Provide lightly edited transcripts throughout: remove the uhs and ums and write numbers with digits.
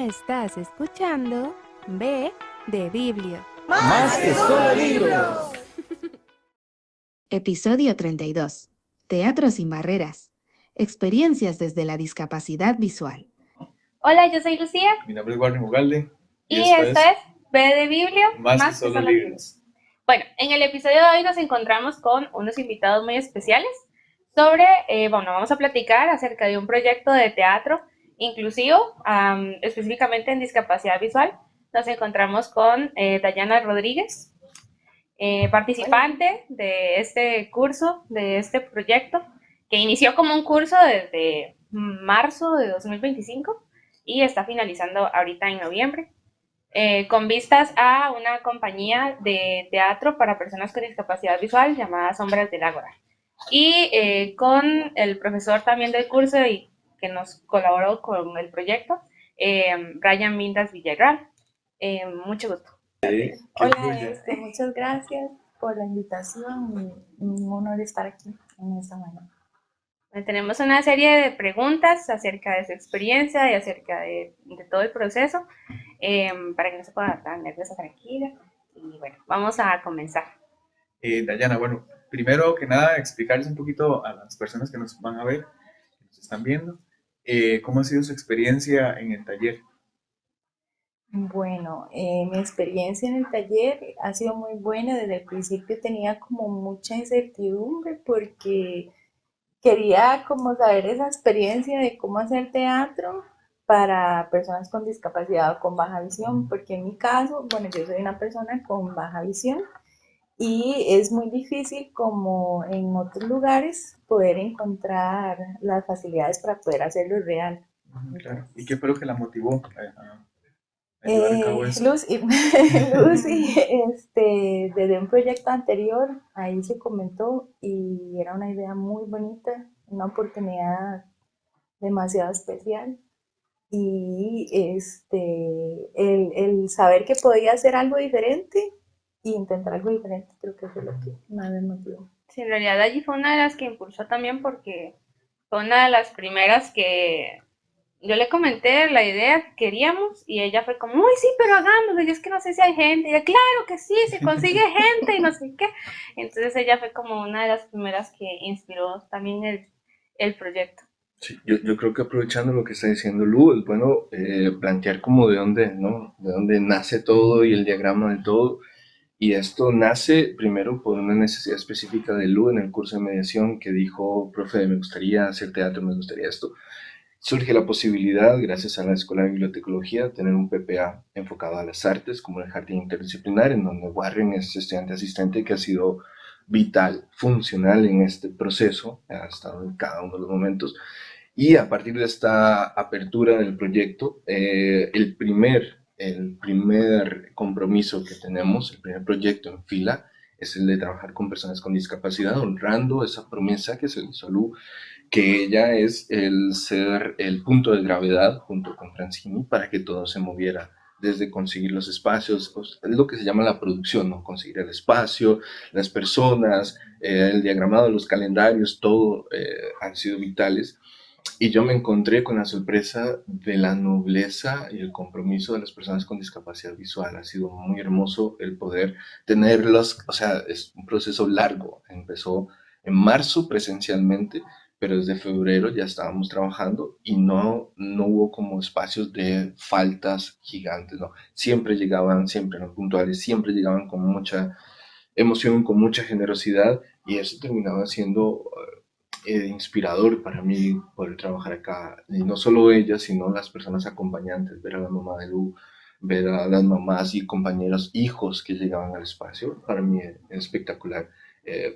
Estás escuchando B de Biblio. Más que solo libros. Episodio 32. Teatro sin barreras. Experiencias desde la discapacidad visual. Hola, yo soy Lucía. Mi nombre es Warren Ugalde. Y esto es B de Biblio, Más que solo libros. Bueno, en el episodio de hoy nos encontramos con unos invitados muy especiales sobre, vamos a platicar acerca de un proyecto de teatro inclusivo, específicamente en discapacidad visual. Nos encontramos con Dayana Rodríguez, participante de este curso, de este proyecto, que inició como un curso desde marzo de 2025 y está finalizando ahorita en noviembre. Con vistas a una compañía de teatro para personas con discapacidad visual llamada Sombras del Ágora. Y con el profesor también del curso y que nos colaboró con el proyecto, Brian Mindas Villarreal. Mucho gusto. Hola, muchas gracias por la invitación y un honor estar aquí en esta mañana. Tenemos una serie de preguntas acerca de su experiencia y acerca de todo el proceso, para que no se pueda estar nerviosa, tranquila. Y bueno, vamos a comenzar. Dayana, bueno, primero que nada explicarles un poquito a las personas que nos van a ver, que nos están viendo, cómo ha sido su experiencia en el taller. Bueno, mi experiencia en el taller ha sido muy buena. Desde el principio tenía como mucha incertidumbre porque quería como saber esa experiencia de cómo hacer teatro para personas con discapacidad o con baja visión, porque en mi caso, bueno, yo soy una persona con baja visión y es muy difícil como en otros lugares poder encontrar las facilidades para poder hacerlo real. Claro. ¿Y qué fue lo que la motivó a llevar a cabo eso? Lucy, desde un proyecto anterior, ahí se comentó y era una idea muy bonita, una oportunidad demasiado especial. Y el saber que podía hacer algo diferente y intentar algo diferente, creo que fue lo que más me motivó. Sí, en realidad allí fue una de las que impulsó también porque fue una de las primeras que yo le comenté la idea que queríamos y ella fue como, uy, sí, pero hagámoslo, y es que no sé si hay gente, y yo, claro que sí, se consigue gente y no sé qué. Entonces ella fue como una de las primeras que inspiró también el proyecto. Sí, yo creo que aprovechando lo que está diciendo Lu, es bueno plantear como de dónde, ¿no? De dónde nace todo y el diagrama de todo. Y esto nace primero por una necesidad específica de Lu en el curso de mediación que dijo, profe, me gustaría hacer teatro, me gustaría esto. Surge la posibilidad, gracias a la Escuela de Bibliotecología, de tener un PPA enfocado a las artes, como el Jardín Interdisciplinar, en donde Warren es estudiante asistente que ha sido vital, funcional en este proceso, ha estado en cada uno de los momentos. Y a partir de esta apertura del proyecto, el primer compromiso que tenemos, el primer proyecto en fila, es el de trabajar con personas con discapacidad, honrando esa promesa que se le hizo a Lu, que ella es el ser el punto de gravedad junto con Francini para que todo se moviera, desde conseguir los espacios, es lo que se llama la producción, ¿no? Conseguir el espacio, las personas, el diagramado, los calendarios, todo han sido vitales. Y yo me encontré con la sorpresa de la nobleza y el compromiso de las personas con discapacidad visual. Ha sido muy hermoso el poder tenerlos, o sea, es un proceso largo. Empezó en marzo presencialmente, pero desde febrero ya estábamos trabajando y no hubo como espacios de faltas gigantes, ¿no? Siempre llegaban, siempre eran puntuales, siempre llegaban con mucha emoción, con mucha generosidad y eso terminaba siendo inspirador para mí poder trabajar acá. Y no solo ella, sino las personas acompañantes, ver a la mamá de Lu, ver a las mamás y compañeros, hijos que llegaban al espacio, para mí es espectacular.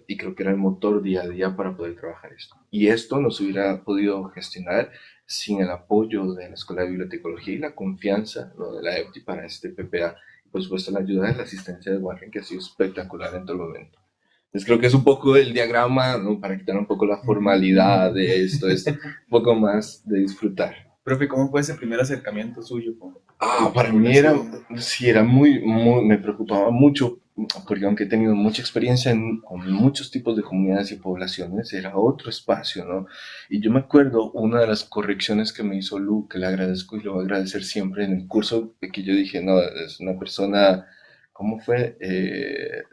Y creo que era el motor día a día para poder trabajar esto. Y esto no se hubiera podido gestionar sin el apoyo de la Escuela de Bibliotecología y la confianza, ¿no?, de la EPTI para este PPA. Y por supuesto la ayuda de la asistencia de Warren, que ha sido espectacular en todo momento. Entonces creo que es un poco el diagrama, ¿no?, para quitar un poco la formalidad de esto, un poco más de disfrutar. Profe, ¿cómo fue ese primer acercamiento suyo? Para mí era, sí, era muy, me preocupaba mucho porque aunque he tenido mucha experiencia con muchos tipos de comunidades y poblaciones, era otro espacio, ¿no? Y yo me acuerdo una de las correcciones que me hizo Lu, que le agradezco y lo voy a agradecer siempre en el curso, que yo dije, no, es una persona, ¿cómo fue?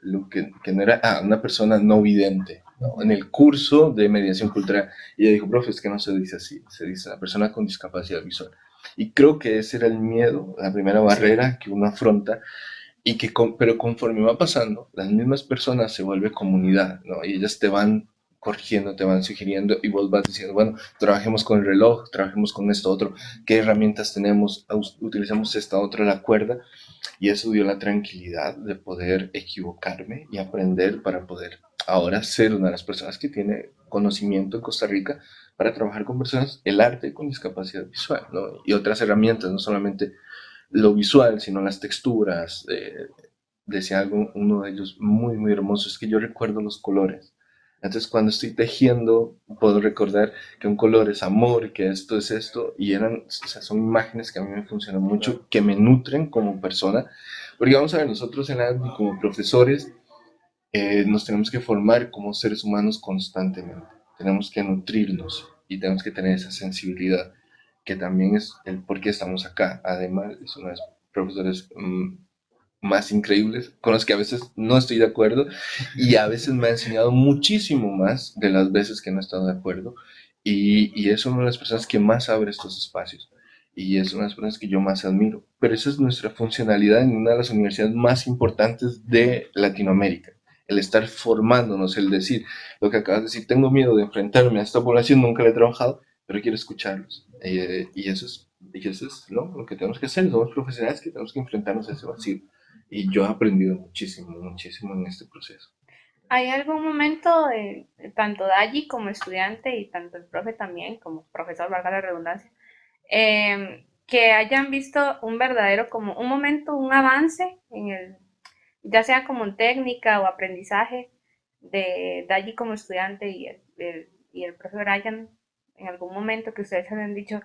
Lu, que no era, una persona no vidente, ¿no? En el curso de mediación cultural, y ella dijo, profe, es que no se dice así, se dice la persona con discapacidad visual. Y creo que ese era el miedo, la primera barrera que uno afronta, y que pero conforme va pasando, las mismas personas se vuelve comunidad, ¿no? Y ellas te van corrigiendo, te van sugiriendo y vos vas diciendo, bueno, trabajemos con el reloj, trabajemos con esto otro, qué herramientas tenemos, utilicemos esta otra, la cuerda, y eso dio la tranquilidad de poder equivocarme y aprender para poder ahora ser una de las personas que tiene conocimiento en Costa Rica para trabajar con personas, el arte con discapacidad visual, ¿no? Y otras herramientas, no solamente lo visual, sino las texturas. Decía algo, uno de ellos muy, muy hermoso, es que yo recuerdo los colores. Entonces, cuando estoy tejiendo, puedo recordar que un color es amor, que esto es esto, y eran, o sea, son imágenes que a mí me funcionan mucho, que me nutren como persona, porque vamos a ver, nosotros en ADVI como profesores nos tenemos que formar como seres humanos constantemente, tenemos que nutrirnos y tenemos que tener esa sensibilidad, que también es el por qué estamos acá. Además, es uno de los profesores más increíbles, con los que a veces no estoy de acuerdo y a veces me ha enseñado muchísimo más de las veces que no he estado de acuerdo y es una de las personas que más abre estos espacios y es una de las personas que yo más admiro. Pero esa es nuestra funcionalidad en una de las universidades más importantes de Latinoamérica, el estar formándonos, el decir, lo que acabas de decir, tengo miedo de enfrentarme a esta población, nunca la he trabajado, pero quiero escucharlos. Y eso es ¿no? Lo que tenemos que hacer, somos profesionales que tenemos que enfrentarnos a ese vacío. Y yo he aprendido muchísimo, muchísimo en este proceso. ¿Hay algún momento, tanto Dayi como estudiante y tanto el profe también, como profesor, valga la redundancia, que hayan visto un verdadero, como un momento, un avance en el, ya sea como en técnica o aprendizaje de Dayi como estudiante y el profe Brian, en algún momento que ustedes hayan dicho,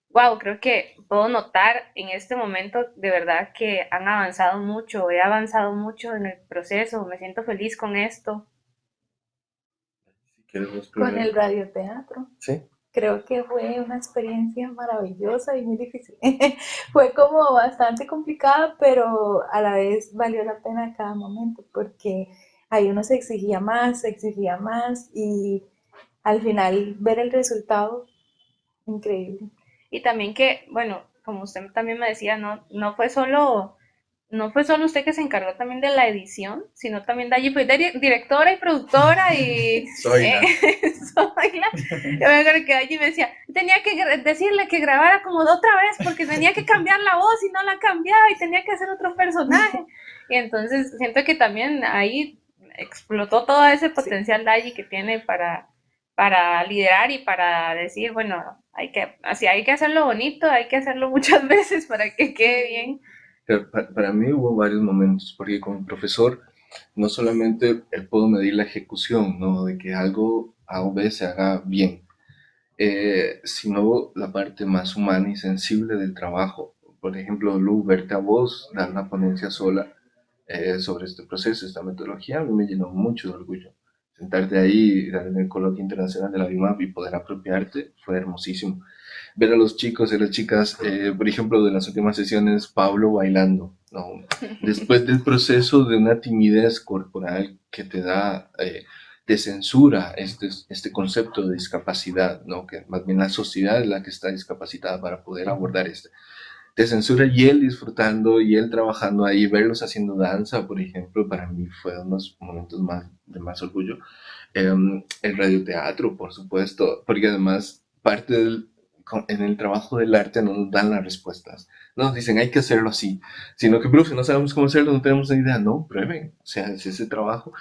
wow, creo que puedo notar en este momento de verdad que han avanzado mucho, he avanzado mucho en el proceso, me siento feliz con esto. Si quieres Con el radioteatro. Sí. Creo que fue una experiencia maravillosa y muy difícil. Fue como bastante complicada, pero a la vez valió la pena cada momento porque ahí uno se exigía más y al final ver el resultado, increíble. Y también que, bueno, como usted también me decía, no fue solo usted que se encargó también de la edición, sino también de allí fue directora y productora y Soy la. Zoila. Yo me acuerdo que allí me decía, tenía que decirle que grabara como de otra vez porque tenía que cambiar la voz y no la cambiaba y tenía que hacer otro personaje. Y entonces siento que también ahí explotó todo ese potencial de allí que tiene para liderar y para decir, bueno, así hay que hacerlo bonito, hay que hacerlo muchas veces para que quede bien. Pero para mí hubo varios momentos, porque como profesor no solamente puedo medir la ejecución, ¿no? De que algo A o B se haga bien, sino la parte más humana y sensible del trabajo. Por ejemplo, Lu, verte a vos dar una ponencia sola sobre este proceso, esta metodología, a mí me llenó mucho de orgullo. Sentarte ahí, dar en el coloquio internacional de la BIMAP y poder apropiarte fue hermosísimo. Ver a los chicos y las chicas, por ejemplo, de las últimas sesiones, Pablo bailando, ¿no? Después del proceso de una timidez corporal que te da, te censura este concepto de discapacidad, ¿no? Que más bien la sociedad es la que está discapacitada para poder abordar te censura y él disfrutando y él trabajando ahí, verlos haciendo danza, por ejemplo, para mí fue unos momentos de más orgullo. El radioteatro, por supuesto, porque además parte en el trabajo del arte no nos dan las respuestas, no nos dicen hay que hacerlo así, sino que, profe, no sabemos cómo hacerlo, no tenemos ni idea, no, prueben, o sea, es ese trabajo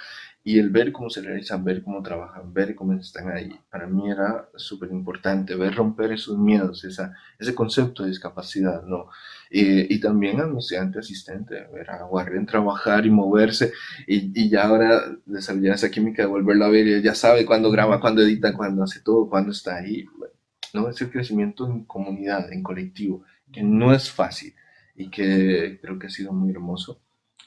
y el ver cómo se realizan, ver cómo trabajan, ver cómo están ahí, para mí era súper importante, ver romper esos miedos, ese concepto de discapacidad, ¿no? Y también a mi estudiante asistente, ver a Warren trabajar y moverse, y ya ahora desarrollar esa química de volverlo a ver, y ya sabe cuándo graba, cuándo edita, cuándo hace todo, cuándo está ahí, ¿no? Es el crecimiento en comunidad, en colectivo, que no es fácil y que creo que ha sido muy hermoso.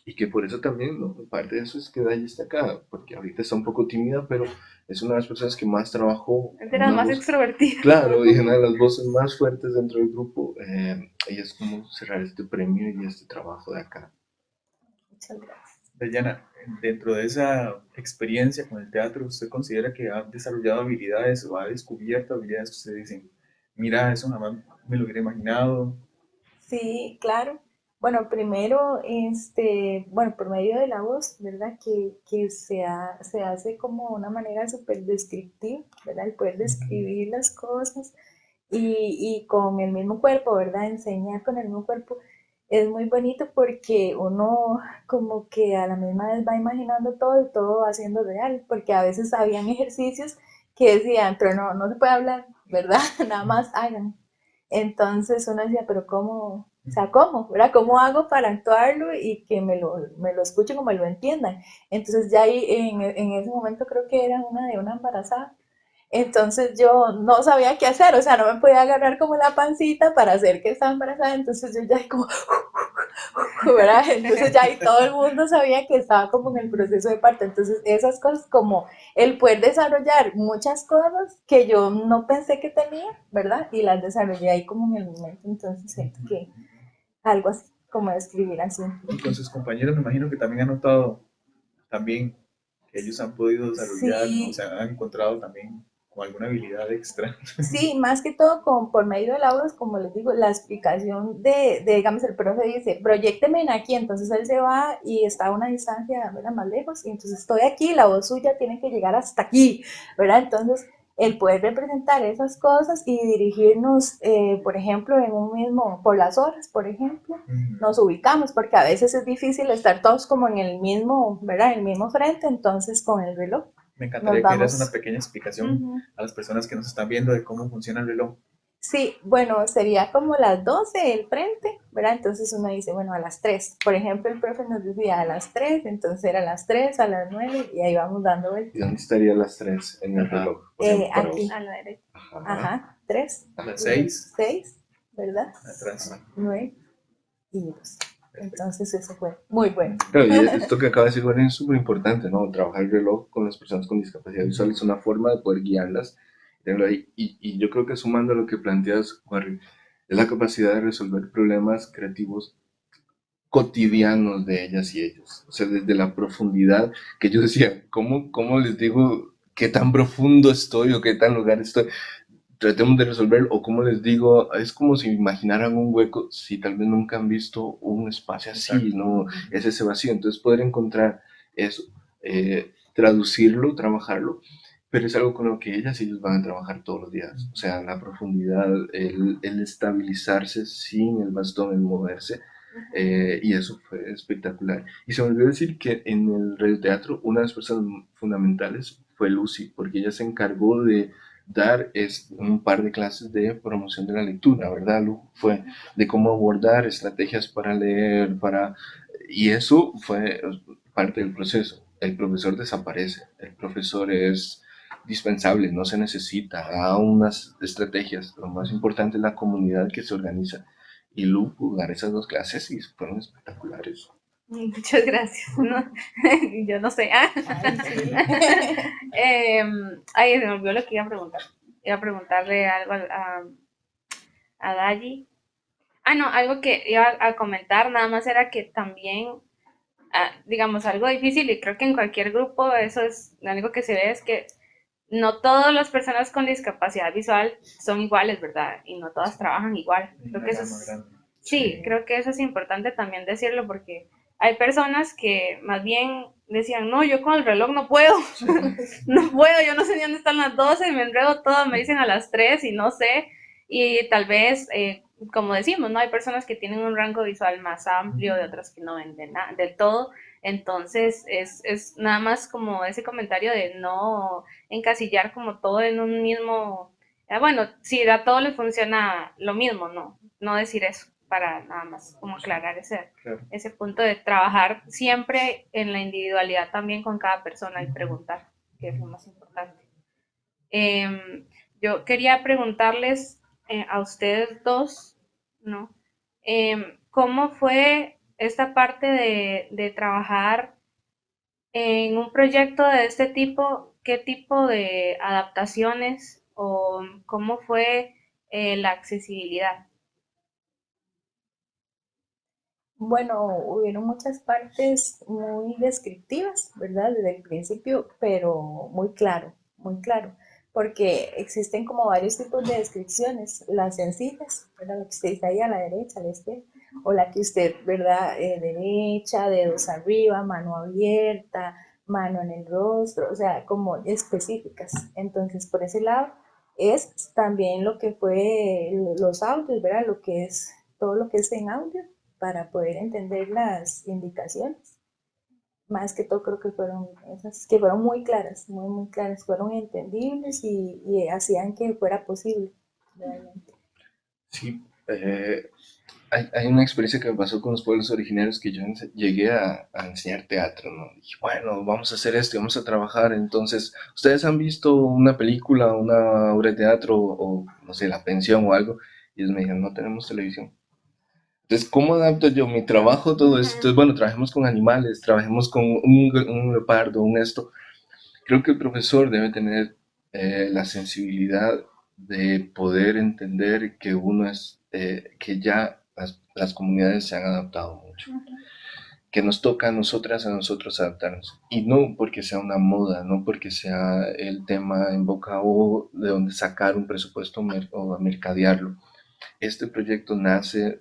Y que por eso también, ¿no? Parte de eso es que Dayi está acá, porque ahorita está un poco tímida, pero es una de las personas que más trabajó, Es de las una más voz, extrovertidas. claro, y una de las voces más fuertes dentro del grupo. Ella es como cerrar este premio y este trabajo de acá. Muchas gracias. Dayana, dentro de esa experiencia con el teatro, ¿usted considera que ha desarrollado habilidades o ha descubierto habilidades que usted dice, mira, eso jamás me lo hubiera imaginado? Sí, claro. Bueno, primero, bueno, por medio de la voz, ¿verdad? Que se hace como una manera súper descriptiva, ¿verdad? El poder describir las cosas y con el mismo cuerpo, ¿verdad? Enseñar con el mismo cuerpo es muy bonito porque uno como que a la misma vez va imaginando todo y todo va siendo real, porque a veces habían ejercicios que decían, pero no se puede hablar, ¿verdad? Nada más hagan. Entonces uno decía, pero ¿cómo? O sea, ¿cómo? ¿Verdad? ¿Cómo hago para actuarlo y que me lo escuchen o me lo entiendan? Entonces ya ahí en ese momento creo que era una de una embarazada. Entonces yo no sabía qué hacer, o sea, no me podía agarrar como la pancita para hacer que estaba embarazada, entonces yo ya como, ¿verdad? Entonces ya ahí todo el mundo sabía que estaba como en el proceso de parto, entonces esas cosas como el poder desarrollar muchas cosas que yo no pensé que tenía, ¿verdad? Y las desarrollé ahí como en el momento, entonces siento que algo así, como escribir así. Y con sus compañeros me imagino que también han notado también que ellos han podido desarrollar, o Sí, sea, han encontrado también con alguna habilidad extra. sí, más que todo por medio de la voz, como les digo, la explicación digamos, el profe dice, proyécteme en aquí, entonces él se va y está a una distancia, ¿verdad? Más lejos, y entonces estoy aquí, la voz suya tiene que llegar hasta aquí, ¿verdad? Entonces, el poder representar esas cosas y dirigirnos, por ejemplo, en un mismo, por las horas, por ejemplo, nos ubicamos, porque a veces es difícil estar todos como en el mismo, ¿verdad? En el mismo frente, entonces con el reloj Me nos encantaría que dieras una vamos. pequeña explicación Ujú. a las personas que nos están viendo de cómo funciona el reloj. Sí, bueno, sería como las 12 el frente, ¿verdad? Entonces uno dice, bueno, a las 3. Por ejemplo, el profe nos decía a las 3, entonces era a las 3, a las 9 y ahí vamos dando ¿Y vueltas. dónde estarían las tres en el Ajá. reloj, por ejemplo, para Aquí, vos? A la derecha. Ajá, ajá, 3, A las ajá, 6, 6, ¿verdad? atrás. 9 y 2. Perfecto. Entonces eso fue muy bueno. claro, y esto que acaba de decir, bueno, es súper importante, ¿no? Trabajar el reloj con las personas con discapacidad visual es una forma de poder guiarlas, tenerlo ahí. Y yo creo que sumando a lo que planteas, Juan, es la capacidad de resolver problemas creativos cotidianos de ellas y ellos. O sea, desde la profundidad que yo decía, ¿cómo les digo qué tan profundo estoy o qué tan lugar estoy? Tratemos de resolver, o como les digo, es como si imaginaran un hueco, si tal vez nunca han visto un espacio así, Exacto. ¿no? Es ese vacío, entonces poder encontrar eso, traducirlo, trabajarlo, pero es algo con lo que ellas y ellos van a trabajar todos los días, o sea, la profundidad, el estabilizarse sin el bastón, el moverse, y eso fue espectacular. Y se me olvidó decir que en el radioteatro una de las personas fundamentales fue Lucy, porque ella se encargó de dar un par de clases de promoción de la lectura, ¿verdad, Lu? Fue de cómo abordar estrategias para leer, y eso fue parte del proceso. El profesor desaparece, el profesor es dispensable, no se necesita, da unas estrategias, lo más importante es la comunidad que se organiza. Y Lu pudo dar esas dos clases y fueron espectaculares. Muchas gracias. No, yo no sé. Ay, sí. Ay, se me olvidó lo que iba a preguntar. Iba a preguntarle algo a Dayi. Ah, no, algo que iba a comentar nada más era que también, digamos, algo difícil, y creo que en cualquier grupo eso es algo que se ve, es que no todas las personas con discapacidad visual son iguales, ¿verdad? Y no todas trabajan igual. Hay Creo una que eso gama es, grande. sí, Sí. creo que eso es importante también decirlo, porque hay personas que más bien decían, no, yo con el reloj no puedo, Sí. no puedo, yo no sé ni dónde están las 12, me enredo todo, me dicen a las 3 y no sé, y tal vez, como decimos, ¿no? Hay personas que tienen un rango visual más amplio, de otras que no ven del todo, entonces es nada más como ese comentario de no encasillar como todo en un mismo, bueno, si a todo le funciona lo mismo, no decir eso, para nada más como aclarar Claro. ese punto de trabajar siempre en la individualidad también con cada persona y preguntar, que es lo más importante. Yo quería preguntarles a ustedes dos, ¿no? ¿Cómo fue esta parte de trabajar en un proyecto de este tipo, ¿qué tipo de adaptaciones o cómo fue la accesibilidad? Bueno, hubieron muchas partes muy descriptivas, ¿verdad? Desde el principio, pero muy claro, porque existen como varios tipos de descripciones, las sencillas, ¿verdad? La que usted dice ahí a la derecha, a la izquierda, o la que usted, ¿verdad? Derecha, dedos arriba, mano abierta, mano en el rostro, o sea, como específicas. Entonces, por ese lado, es también lo que fue los audios, ¿verdad? Lo que es todo lo que es en audio para poder entender las indicaciones. Más que todo creo que fueron esas, que fueron muy claras, muy claras, fueron entendibles y hacían que fuera posible, realmente. Sí, hay una experiencia que me pasó con los pueblos originarios que yo llegué a enseñar teatro, ¿no? Y bueno, vamos a hacer esto y vamos a trabajar. Entonces, ¿ustedes han visto una película, una obra de teatro o, no sé, La Pensión o algo? Y ellos me dijeron, no tenemos televisión. Entonces, ¿cómo adapto yo mi trabajo a todo esto? Entonces, bueno, trabajemos con animales, trabajemos con un leopardo, un esto. Creo que el profesor debe tener la sensibilidad de poder entender que uno es, que ya las comunidades se han adaptado mucho, que nos toca a nosotros adaptarnos. Y no porque sea una moda, no porque sea el tema en boca o de donde sacar un presupuesto o mercadearlo. Este proyecto nace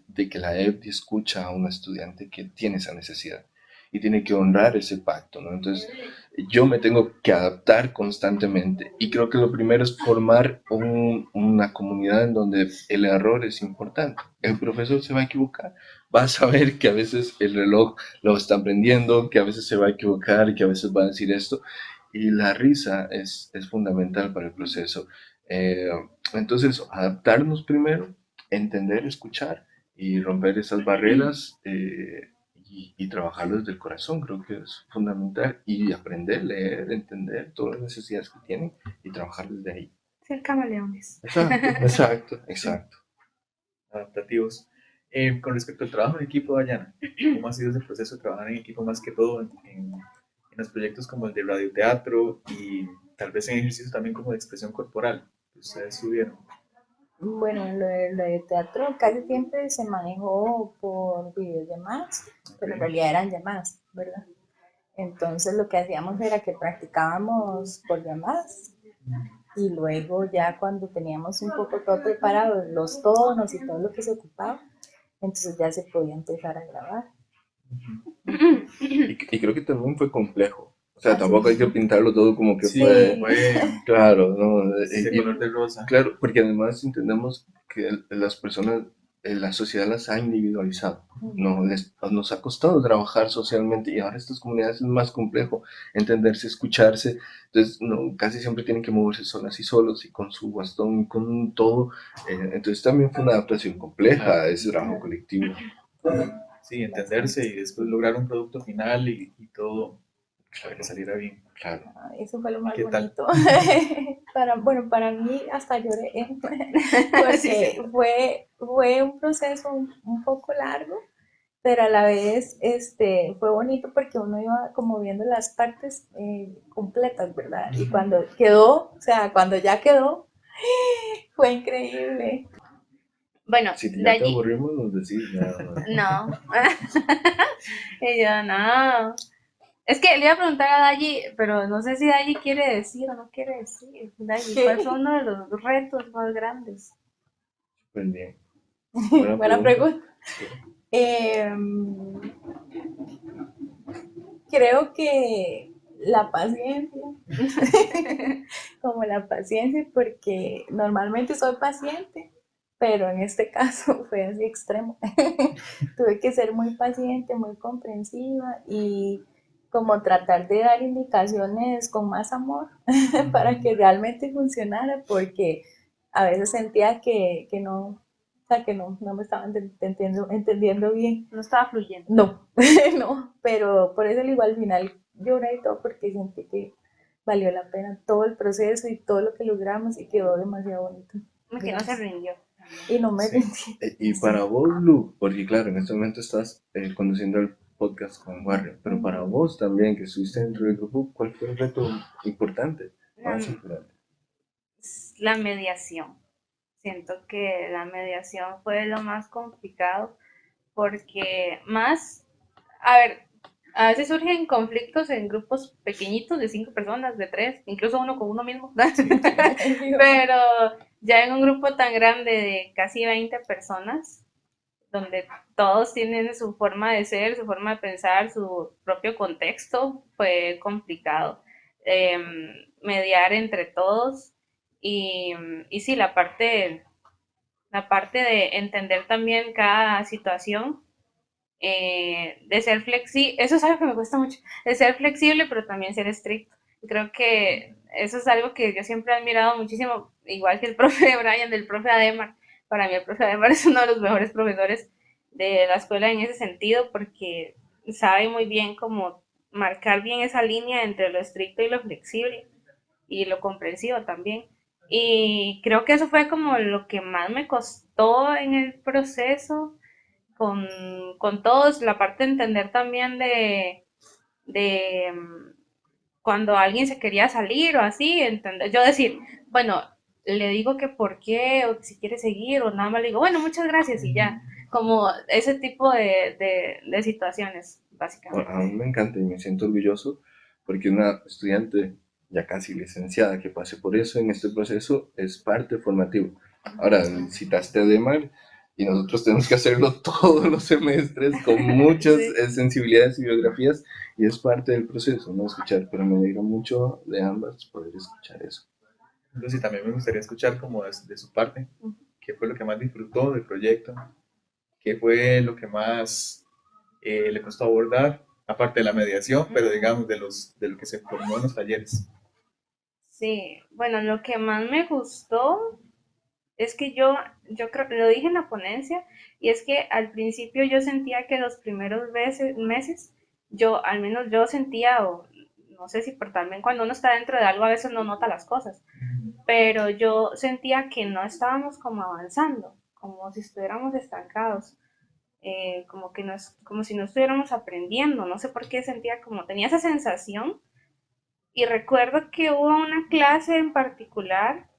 de que la EFDI escucha a un estudiante que tiene esa necesidad y tiene que honrar ese pacto, ¿no? Entonces, yo me tengo que adaptar constantemente y creo que lo primero es formar una comunidad en donde el error es importante. El profesor se va a equivocar, va a saber que a veces el reloj lo está aprendiendo, que a veces se va a equivocar, que a veces va a decir esto y la risa es fundamental para el proceso. Eh, entonces, adaptarnos primero, entender, escuchar y romper esas barreras y trabajarlo desde el corazón, creo que es fundamental. Y aprender, leer, entender todas las necesidades que tienen y trabajar desde ahí. Ser camaleones. Exacto, exacto, exacto. Adaptativos. Con respecto al trabajo en equipo, Dayana, ¿cómo ha sido ese proceso de trabajar en equipo más que todo en los proyectos como el de radioteatro y tal vez en ejercicios también como de expresión corporal que ustedes tuvieron? Bueno, lo de teatro casi siempre se manejó por videollamadas, pero en Ok. realidad eran llamadas, ¿verdad? Entonces lo que hacíamos era que practicábamos por llamadas y luego ya cuando teníamos un poco todo preparado, los tonos y todo lo que se ocupaba, entonces ya se podía empezar a grabar. Y creo que también fue complejo. O sea, Así tampoco hay que es. pintarlo todo como que Sí, no Sí, fue fue claro, ¿no? de color de rosa. Claro, porque además entendemos que las personas, la sociedad las ha individualizado, ¿no? Nos ha costado trabajar socialmente y ahora estas comunidades es más complejo entenderse, escucharse, entonces no, casi siempre tienen que moverse solas y solos y con su bastón y con todo, entonces también fue una adaptación compleja a ese trabajo colectivo. Sí, entenderse y después lograr un producto final y todo para que Claro, saliera bien. claro. eso fue lo ¿Y más qué tal? bonito. Bueno, para mí hasta lloré, Sí, sí. porque fue un proceso un poco largo, pero a la vez fue bonito porque uno iba como viendo las partes completas, ¿verdad? Y cuando quedó, o sea, cuando ya quedó, fue increíble. Bueno, Si de ya te allí, aburrimos, nos decís nada más. no. Y yo, no. Es que le iba a preguntar a Dayi, pero no sé si Dayi quiere decir o no quiere decir. Dayi, ¿cuál fue uno de los retos más grandes? Súper bien. Buena Buena pregunta. pregunta. Sí. Em, Creo que la paciencia, como la paciencia, porque normalmente soy paciente, pero en este caso fue así extremo. Tuve que ser muy paciente, muy comprensiva y como tratar de dar indicaciones con más amor para que realmente funcionara, porque a veces sentía que no, o sea, que no me estaban entendiendo bien. No estaba fluyendo. No, no, pero por eso igual al final lloré y todo porque sentí que valió la pena todo el proceso y todo lo que logramos y quedó demasiado bonito. Que no se Gracias. rindió. y no me Sí. rendí. Y para vos, Lu, porque claro, en este momento estás conduciendo el podcast con Warrior, pero para vos también, que estuviste dentro del grupo, ¿cuál fue el reto importante, más La, importante? la mediación. Siento que la mediación fue lo más complicado porque más, a ver, a veces surgen conflictos en grupos pequeñitos de 5 personas, de 3, incluso uno con uno mismo, pero ya en un grupo tan grande de casi 20 personas, donde todos tienen su forma de ser, su forma de pensar, su propio contexto, fue complicado mediar entre todos y sí, la parte de entender también cada situación, de ser flexible, eso es algo que me cuesta mucho, de ser flexible pero también ser estricto. Creo que eso es algo que yo siempre he admirado muchísimo, igual que el profe de Brian, del profe Ademar. Para mí el profe Ademar es uno de los mejores profesores de la escuela en ese sentido porque sabe muy bien cómo marcar bien esa línea entre lo estricto y lo flexible y lo comprensivo también. Y creo que eso fue como lo que más me costó en el proceso con todos, la parte de entender también de cuando alguien se quería salir o así, entender, yo decir, bueno, le digo que por qué, o si quiere seguir, o nada más le digo, bueno, muchas gracias y ya, como ese tipo de situaciones, básicamente. A mí me encanta y me siento orgulloso porque una estudiante ya casi licenciada que pase por eso en este proceso es parte formativo. Ahora, citaste a Demar y nosotros tenemos que hacerlo todos los semestres con muchas Sí. sensibilidades y biografías y es parte del proceso, no escuchar, pero me alegra mucho de ambas poder escuchar eso. Lucy, también me gustaría escuchar como de su parte, qué fue lo que más disfrutó del proyecto, qué fue lo que más le costó abordar, aparte de la mediación, pero digamos de lo que se formó en los talleres. Sí, bueno, lo que más me gustó es que yo creo que lo dije en la ponencia, y es que al principio yo sentía que los primeros meses, al menos yo sentía, o no sé si por también cuando uno está dentro de algo a veces no nota las cosas, pero yo sentía que no estábamos como avanzando, como si estuviéramos estancados, como que no es, como si no estuviéramos aprendiendo, no sé por qué sentía como, tenía esa sensación, y recuerdo que hubo una clase en particular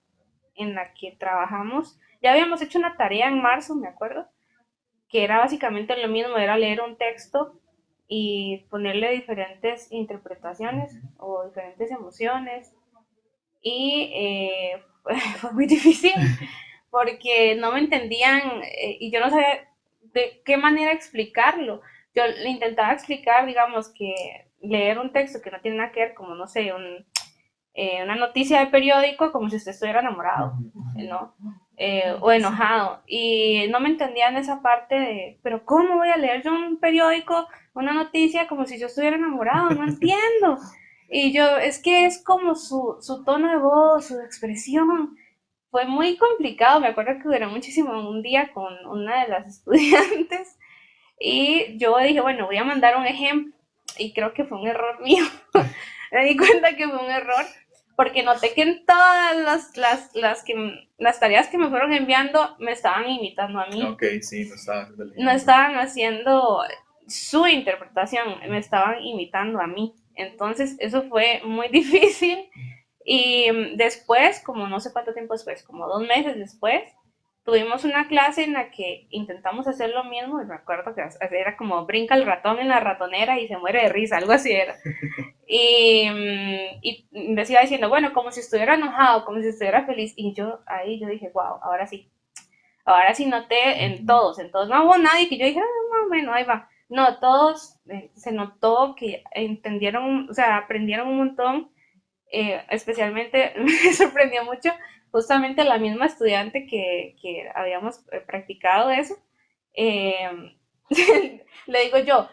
en la que trabajamos. Ya habíamos hecho una tarea en marzo, me acuerdo, que era básicamente lo mismo, era leer un texto y ponerle diferentes interpretaciones o diferentes emociones. Y fue muy difícil porque no me entendían y yo no sabía de qué manera explicarlo. Yo le intentaba explicar, digamos, que leer un texto que no tiene nada que ver, como no sé, una noticia de periódico como si usted estuviera enamorado, ¿no? O enojado. Y no me entendían esa parte de, pero ¿cómo voy a leer yo un periódico, una noticia como si yo estuviera enamorado? No entiendo. Y yo, es que es como su tono de voz, su expresión. Fue muy complicado, me acuerdo que duró muchísimo un día con una de las estudiantes y yo dije, bueno, voy a mandar un ejemplo y creo que fue un error mío. Me di cuenta que fue un error porque noté que en todas las tareas que me fueron enviando me estaban imitando a mí. Ok, sí, no estaba haciendo el No ejemplo. estaban haciendo su interpretación, me estaban imitando a mí. Entonces eso fue muy difícil y después, como no sé cuánto tiempo después, como 2 meses después, tuvimos una clase en la que intentamos hacer lo mismo y me acuerdo que era como brinca el ratón en la ratonera y se muere de risa, algo así era. Y me iba diciendo, bueno, como si estuviera enojado, como si estuviera feliz. Y yo ahí yo dije, wow, ahora sí noté en todos, no hubo nadie que yo dije, ah, bueno, ahí va. No, todos se notó que entendieron, o sea, aprendieron un montón, especialmente me sorprendió mucho justamente la misma estudiante que habíamos practicado eso. Eh, le digo yo,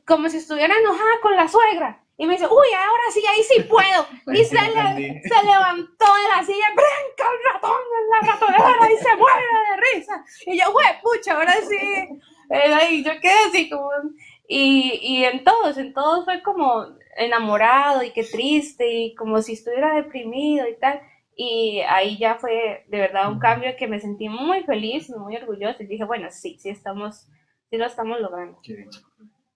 como si estuviera enojada con la suegra. Y me dice, uy, ahora sí, ahí sí puedo. Y Sí, entendí. se levantó de la silla, brinca el ratón en la ratonera y se muere de risa. Y yo, güey, pucha, ahora sí. Y yo quedé así como... Y en todos fue como enamorado y qué triste y como si estuviera deprimido y tal. Y ahí ya fue de verdad un cambio que me sentí muy feliz, muy orgullosa y dije, bueno, sí lo estamos logrando. Qué dicho.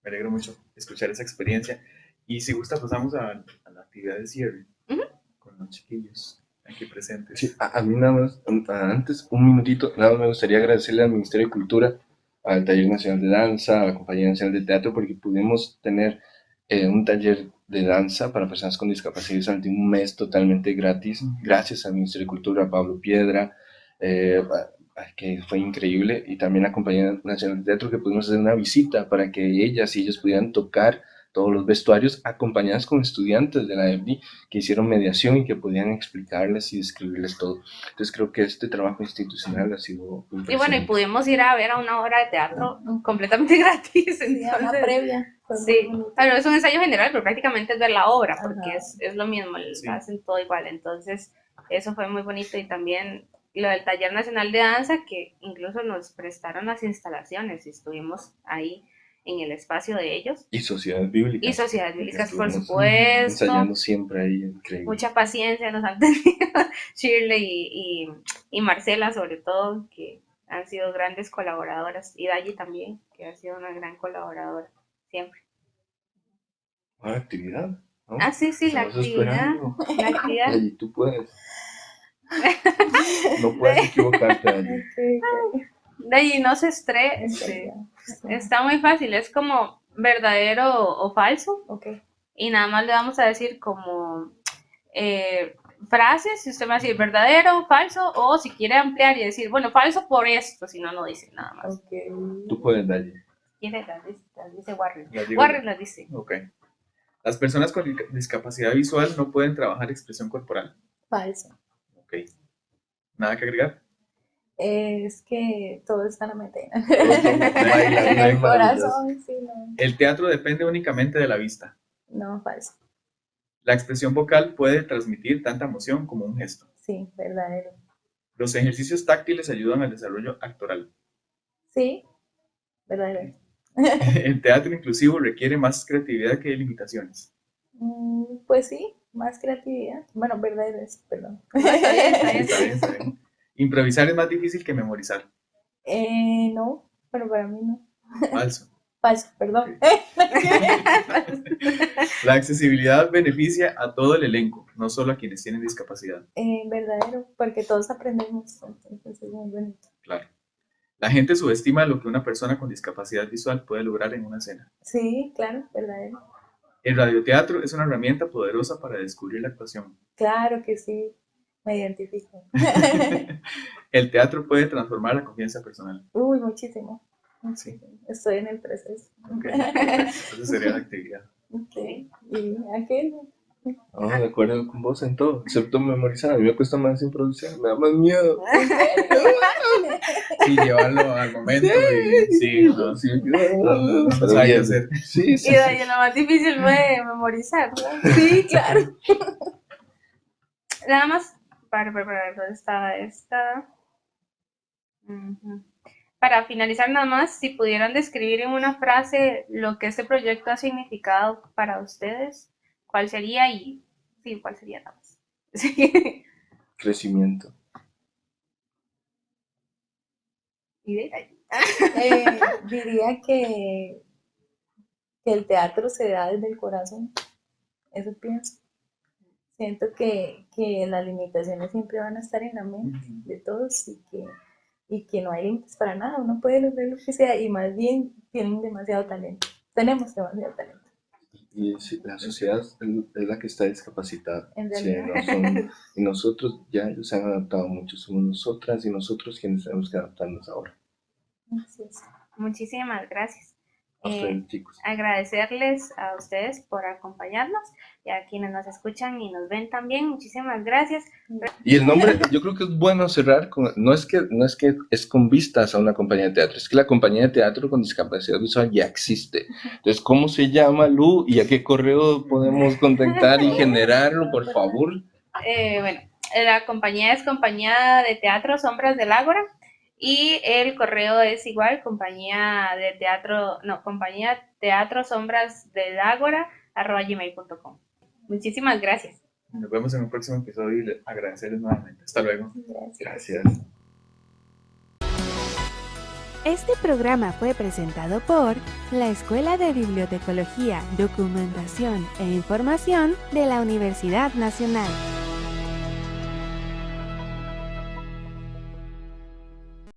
Me alegro mucho escuchar esa experiencia. Y si gusta, pasamos a la actividad de cierre Ujú. con los chiquillos aquí presentes. Sí, a mí nada más, antes, un minutito, nada más me gustaría agradecerle al Ministerio de Cultura, al Taller Nacional de Danza, a la Compañía Nacional de Teatro, porque pudimos tener un taller de danza para personas con discapacidad visual de un mes totalmente gratis, gracias al Ministerio de Cultura, a Pablo Piedra, que fue increíble, y también a la Compañía Nacional de Teatro, que pudimos hacer una visita para que ellas y ellos pudieran tocar todos los vestuarios, acompañadas con estudiantes de la EBDI que hicieron mediación y que podían explicarles y describirles todo. Entonces creo que este trabajo institucional ha sido Y bueno, y impresionante. pudimos ir a ver a una obra de teatro completamente gratis. Sí, una Entonces, previa. Fue muy sí, bonito. claro, es un ensayo general, pero prácticamente es ver la obra, porque Ajá. es lo mismo, Sí. hacen todo igual. Entonces, eso fue muy bonito. Y también lo del Taller Nacional de Danza, que incluso nos prestaron las instalaciones y estuvimos ahí en el espacio de ellos. Y sociedades bíblicas. Y sociedades bíblicas, por Estuvimos supuesto. ensayando siempre ahí, increíble. Mucha paciencia nos han tenido Shirley y Marcela, sobre todo, que han sido grandes colaboradoras. Y Dayi también, que ha sido una gran colaboradora, siempre. Una actividad, ¿no? Ah, sí, la Estamos actividad. esperando. La actividad. Allí tú puedes. No puedes equivocarte allí. Ok. Dayi, no se estrese. Está muy fácil, es como verdadero o falso. Ok. Y nada más le vamos a decir como frases, si usted va a decir verdadero, falso, o si quiere ampliar y decir, bueno, falso por esto, si no, no dice nada más. Ok. Tú puedes, allí. ¿Quién las dice Warren? Las digo Warren yo. las dice. Ok. Las personas con discapacidad visual no pueden trabajar expresión corporal. Falso. Ok. ¿Nada que agregar? Es que todo está en la mente. Bailando En ahí el maravilloso. corazón, sí, no. El teatro depende únicamente de la vista. No, falso. La expresión vocal puede transmitir tanta emoción como un gesto. Sí, verdadero. Los ejercicios táctiles ayudan al desarrollo actoral. Sí, verdadero. El teatro inclusivo requiere más creatividad que limitaciones. Pues sí, más creatividad. Bueno, verdadero es, perdón. Está bien, está bien. Está bien, está bien. Improvisar es más difícil que memorizar. No, pero para mí no. Falso. Falso, perdón. La accesibilidad beneficia a todo el elenco, no solo a quienes tienen discapacidad. Verdadero, porque todos aprendemos. Entonces es muy bonito. Claro. La gente subestima lo que una persona con discapacidad visual puede lograr en una escena. Sí, claro, verdadero. El radioteatro es una herramienta poderosa para descubrir la actuación. Claro que sí, me identifico. El teatro puede transformar la confianza personal. Uy, muchísimo. Muchísimo. Estoy en el proceso. Ok, entonces sería la actividad. Ok. ¿Y aquel? Ah, de acuerdo con vos en todo, excepto memorizar. A mí me cuesta más improvisar, me da más miedo. Sí, llevarlo al momento y sí, no, Sí, no pero sabe qué bien. hacer. Sí, sí, Y de ahí lo más difícil fue memorizar, ¿no? Sí, claro. Nada más, para ¿dónde estaba esta? Ujú. Para finalizar nada más, si pudieran describir en una frase lo que este proyecto ha significado para ustedes, ¿cuál sería? Y sí, ¿cuál sería nada más? Sí. Crecimiento. Y de ahí. Diría que el teatro se da desde el corazón. Eso pienso. Siento que las limitaciones siempre van a estar en la mente de todos y que no hay límites para nada. Uno puede lograr lo que sea y más bien tienen demasiado talento. Tenemos demasiado talento. Y sí, la sociedad es la que está discapacitada. En Sí, realidad. no son, y nosotros ya ellos se han adaptado mucho. Somos nosotras y nosotros quienes tenemos que adaptarnos ahora. Así es. Muchísimas gracias. A ustedes, chicos. Agradecerles a ustedes por acompañarnos y a quienes nos escuchan y nos ven también. Muchísimas gracias. Y el nombre, yo creo que es bueno cerrar con, no es que es con vistas a una compañía de teatro, es que la compañía de teatro con discapacidad visual ya existe. Entonces, ¿cómo se llama, Lu? ¿Y a qué correo podemos contactar y generarlo, por favor? Bueno, la compañía es Compañía de Teatro Sombras del Ágora y el correo es igual, compañía teatro sombras del Ágora @gmail.com. Muchísimas gracias. Nos vemos en un próximo episodio y agradecerles nuevamente. Hasta luego. Gracias. Gracias. Este programa fue presentado por la Escuela de Bibliotecología, Documentación e Información de la Universidad Nacional.